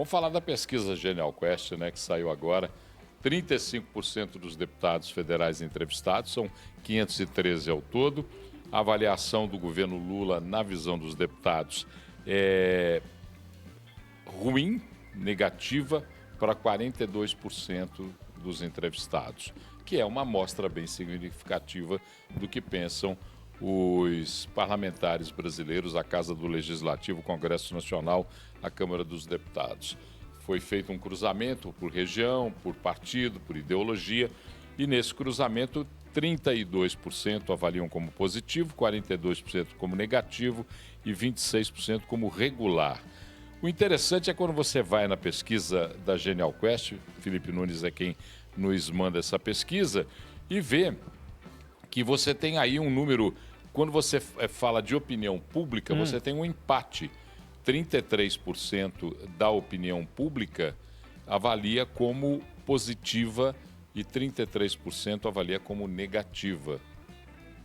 Vamos falar da pesquisa Genial Quest, né, que saiu agora. 35% dos deputados federais entrevistados, são 513 ao todo. A avaliação do governo Lula, na visão dos deputados, é ruim, negativa, para 42% dos entrevistados, que é uma amostra bem significativa do que pensam os parlamentares brasileiros, a Casa do Legislativo, o Congresso Nacional, a Câmara dos Deputados. Foi feito um cruzamento por região, por partido, por ideologia, e nesse cruzamento 32% avaliam como positivo, 42% como negativo e 26% como regular. O interessante é quando você vai na pesquisa da Genial Quest, Felipe Nunes é quem nos manda essa pesquisa, e vê que você tem aí um número, quando você fala de opinião pública, você tem um empate. 33% da opinião pública avalia como positiva e 33% avalia como negativa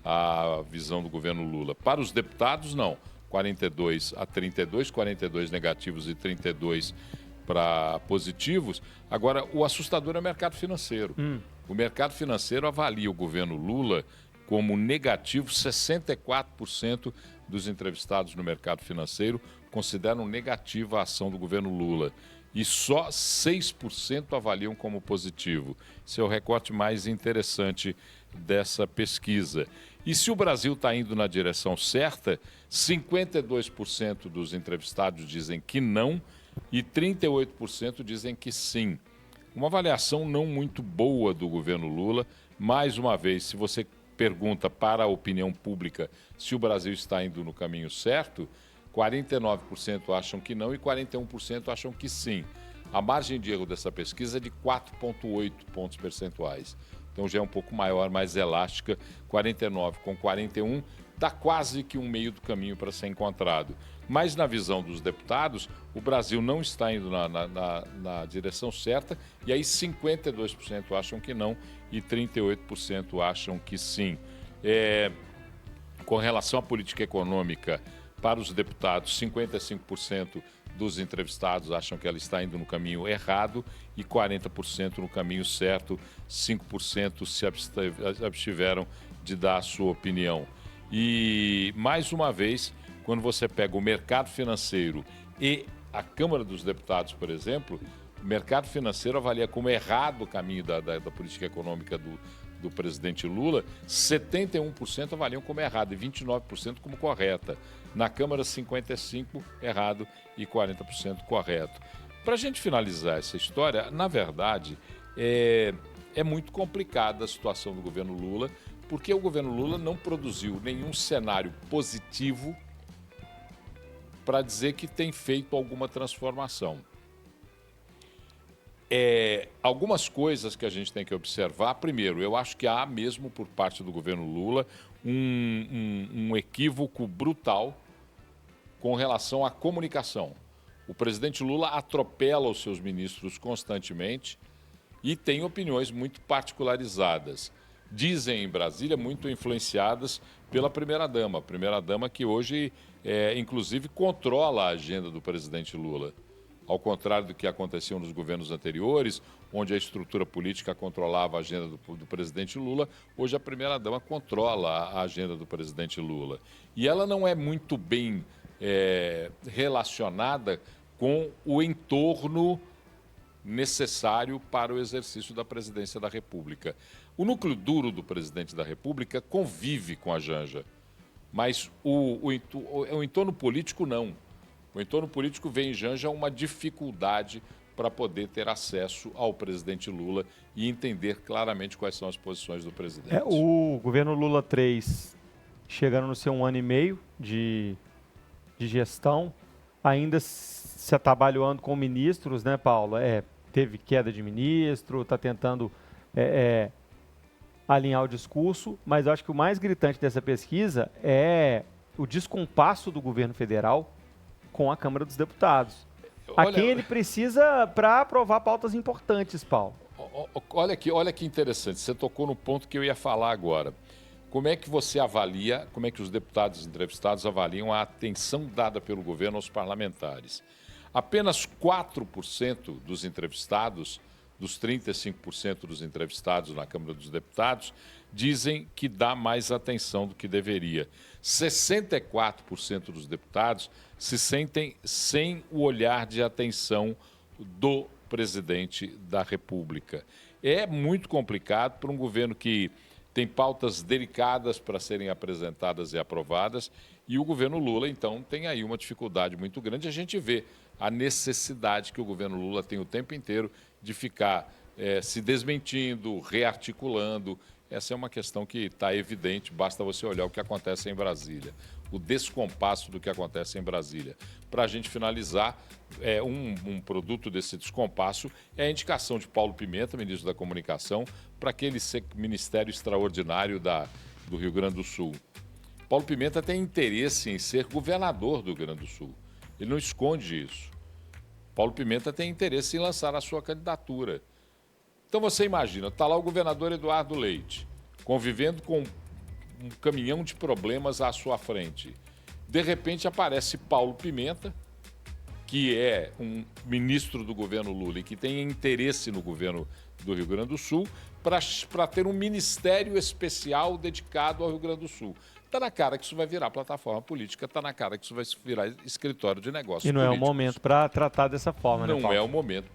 a visão do governo Lula. Para os deputados, não. 42 a 32, 42 negativos e 32 para positivos. Agora, o assustador é o mercado financeiro. O mercado financeiro avalia o governo Lula como negativo. 64% dos entrevistados no mercado financeiro consideram negativa a ação do governo Lula. E só 6% avaliam como positivo. Esse é o recorte mais interessante dessa pesquisa. E se o Brasil está indo na direção certa, 52% dos entrevistados dizem que não e 38% dizem que sim. Uma avaliação não muito boa do governo Lula. Mais uma vez, se você pergunta para a opinião pública se o Brasil está indo no caminho certo, 49% acham que não e 41% acham que sim. A margem de erro dessa pesquisa é de 4,8 pontos percentuais. Então já é um pouco maior, mais elástica. 49 com 41, dá quase que um meio do caminho para ser encontrado. Mas na visão dos deputados, o Brasil não está indo na direção certa, e aí 52% acham que não e 38% acham que sim. Com relação à política econômica, para os deputados, 55% dos entrevistados acham que ela está indo no caminho errado e 40% no caminho certo, 5% se abstiveram de dar a sua opinião. E, mais uma vez, quando você pega o mercado financeiro e a Câmara dos Deputados, por exemplo, o mercado financeiro avalia como errado o caminho da política econômica do presidente Lula, 71% avaliam como errado e 29% como correta. Na Câmara, 55% errado e 40% correto. Para a gente finalizar essa história, na verdade, é muito complicada a situação do governo Lula, porque o governo Lula não produziu nenhum cenário positivo para dizer que tem feito alguma transformação. Algumas coisas que a gente tem que observar. Primeiro, eu acho que há mesmo por parte do governo Lula um equívoco brutal com relação à comunicação. O presidente Lula atropela os seus ministros constantemente e tem opiniões muito particularizadas. Dizem em Brasília, muito influenciadas pela primeira-dama. A primeira-dama que hoje, inclusive, controla a agenda do presidente Lula. Ao contrário do que aconteceu nos governos anteriores, onde a estrutura política controlava a agenda do presidente Lula, hoje a primeira-dama controla a agenda do presidente Lula. E ela não é muito bem relacionada com o entorno necessário para o exercício da presidência da República. O núcleo duro do presidente da República convive com a Janja, mas o entorno político não. O entorno político vê em Janja uma dificuldade para poder ter acesso ao presidente Lula e entender claramente quais são as posições do presidente. O governo Lula 3, chegando no seu 1 ano e meio de gestão, ainda se atabalhoando com ministros, né, Paulo? Teve queda de ministro, está tentando alinhar o discurso, mas eu acho que o mais gritante dessa pesquisa é o descompasso do governo federal com a Câmara dos Deputados. A quem ele precisa para aprovar pautas importantes, Paulo. Olha que interessante, você tocou no ponto que eu ia falar agora. Como é que você avalia, como é que os deputados entrevistados avaliam a atenção dada pelo governo aos parlamentares? Apenas 4% dos entrevistados, dos 35% dos entrevistados na Câmara dos Deputados, dizem que dá mais atenção do que deveria. 64% dos deputados se sentem sem o olhar de atenção do presidente da República. É muito complicado para um governo que tem pautas delicadas para serem apresentadas e aprovadas, e o governo Lula, então, tem aí uma dificuldade muito grande. A gente vê a necessidade que o governo Lula tem o tempo inteiro de ficar se desmentindo, rearticulando. Essa é uma questão que está evidente, basta você olhar o que acontece em Brasília, o descompasso do que acontece em Brasília. Para a gente finalizar, um produto desse descompasso é a indicação de Paulo Pimenta, ministro da Comunicação, para aquele ministério extraordinário do Rio Grande do Sul. Paulo Pimenta tem interesse em ser governador do Rio Grande do Sul. Ele não esconde isso. Paulo Pimenta tem interesse em lançar a sua candidatura. Então você imagina, está lá o governador Eduardo Leite, convivendo com um caminhão de problemas à sua frente. De repente aparece Paulo Pimenta, que é um ministro do governo Lula e que tem interesse no governo do Rio Grande do Sul, para ter um ministério especial dedicado ao Rio Grande do Sul. Está na cara que isso vai virar plataforma política, está na cara que isso vai virar escritório de negócios políticos. E não políticos. É o momento para tratar dessa forma, Não né, Paulo? é o momento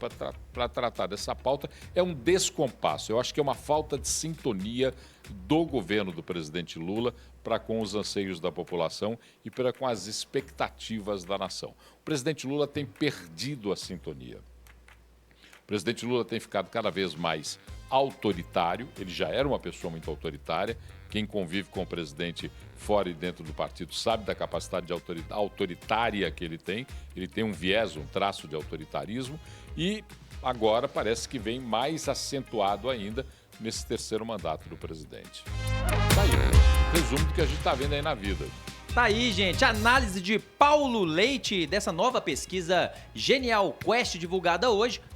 para tratar dessa pauta. É um descompasso. Eu acho que é uma falta de sintonia do governo do presidente Lula para com os anseios da população e para com as expectativas da nação. O presidente Lula tem perdido a sintonia. O presidente Lula tem ficado cada vez mais autoritário. Ele já era uma pessoa muito autoritária. Quem convive com o presidente fora e dentro do partido sabe da capacidade de autoritária que ele tem. Ele tem um viés, um traço de autoritarismo. E agora parece que vem mais acentuado ainda nesse terceiro mandato do presidente. Tá aí, resumo do que a gente está vendo aí na vida. Tá aí, gente, análise de Paulo Leite dessa nova pesquisa Genial Quest divulgada hoje.